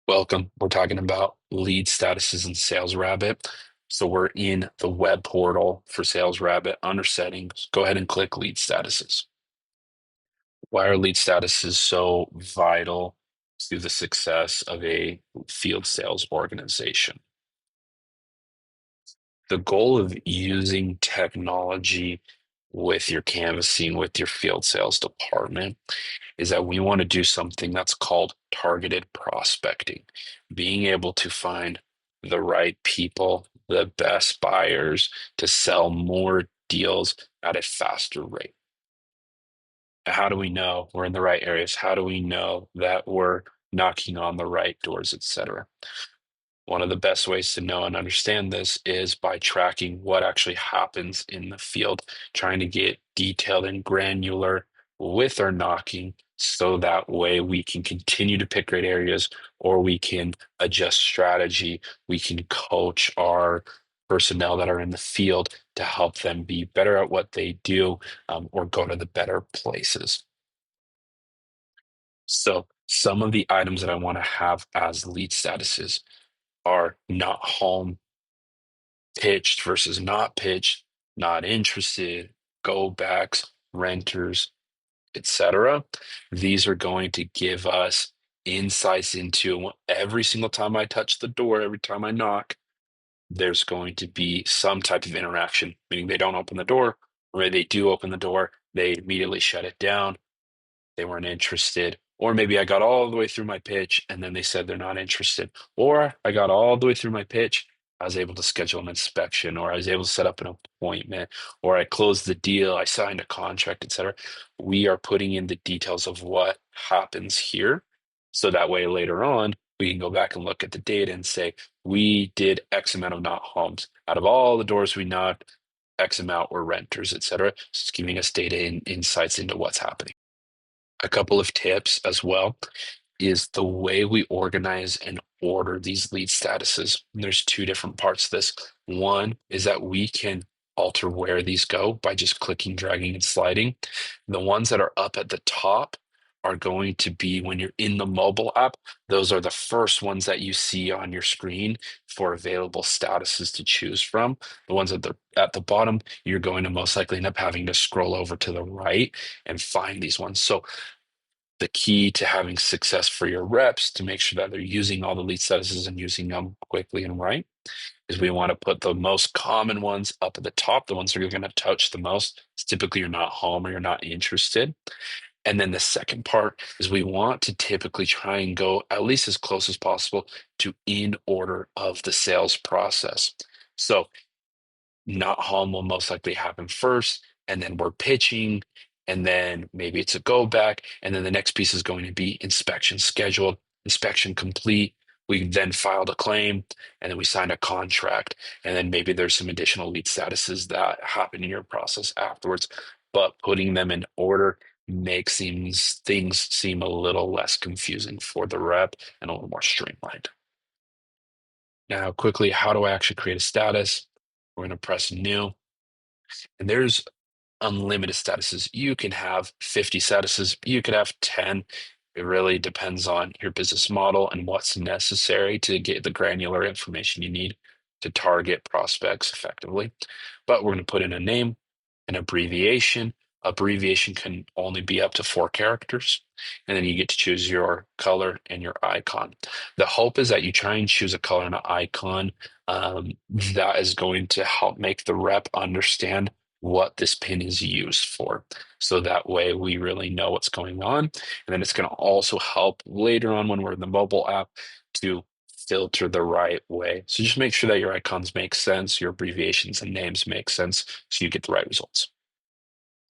Welcome. We're talking about lead statuses in SalesRabbit. So we're in the web portal for SalesRabbit. Under settings, go ahead and click lead statuses. Why are lead statuses so vital to the success of a field sales organization? The goal of using technology with your canvassing with your field sales department is that we want to do something that's called targeted prospecting, being able to find the right people, the best buyers to sell more deals at a faster rate. How do we know we're in the right areas? How do we know that we're knocking on the right doors, etc.? One of the best ways to know and understand this is by tracking what actually happens in the field, trying to get detailed and granular with our knocking so that way we can continue to pick great areas or we can adjust strategy. We can coach our personnel that are in the field to help them be better at what they do or go to the better places. So, some of the items that I want to have as lead statuses are not home, pitched versus not pitched, not interested, go backs, renters, etc. These are going to give us insights into every single time I touch the door, every time I knock, there's going to be some type of interaction, meaning they don't open the door, or they do open the door, they immediately shut it down, they weren't interested. Or maybe I got all the way through my pitch and then they said they're not interested. Or I got all the way through my pitch, I was able to schedule an inspection, or I was able to set up an appointment, or I closed the deal, I signed a contract, etc. We are putting in the details of what happens here. So that way later on, we can go back and look at the data and say, we did X amount of not homes. Out of all the doors we knocked, X amount were renters, etc. So it's giving us data and insights into what's happening. A couple of tips as well is the way we organize and order these lead statuses. And there's two different parts to this. One is that we can alter where these go by just clicking, dragging, and sliding. The ones that are up at the top are going to be when you're in the mobile app. Those are the first ones that you see on your screen for available statuses to choose from. The ones at the bottom, you're going to most likely end up having to scroll over to the right and find these ones. So the key to having success for your reps to make sure that they're using all the lead statuses and using them quickly and right is we want to put the most common ones up at the top, the ones that you're going to touch the most. It's typically you're not home or you're not interested. And then the second part is we want to typically try and go at least as close as possible to in order of the sales process. So not home will most likely happen first, and then we're pitching, and then maybe it's a go back, and then the next piece is going to be inspection scheduled, inspection complete. We then filed a claim, and then we signed a contract, and then maybe there's some additional lead statuses that happen in your process afterwards. But putting them in order makes things seem a little less confusing for the rep and a little more streamlined. Now, quickly, how do I actually create a status? We're going to press new. And there's unlimited statuses. You can have 50 statuses, you could have 10. It really depends on your business model and what's necessary to get the granular information you need to target prospects effectively. But we're going to put in a name, an abbreviation. Abbreviation can only be up to 4 characters. And then you get to choose your color and your icon. The hope is that you try and choose a color and an icon that is going to help make the rep understand what this pin is used for. So that way we really know what's going on. And then it's going to also help later on when we're in the mobile app to filter the right way. So just make sure that your icons make sense, your abbreviations and names make sense so you get the right results.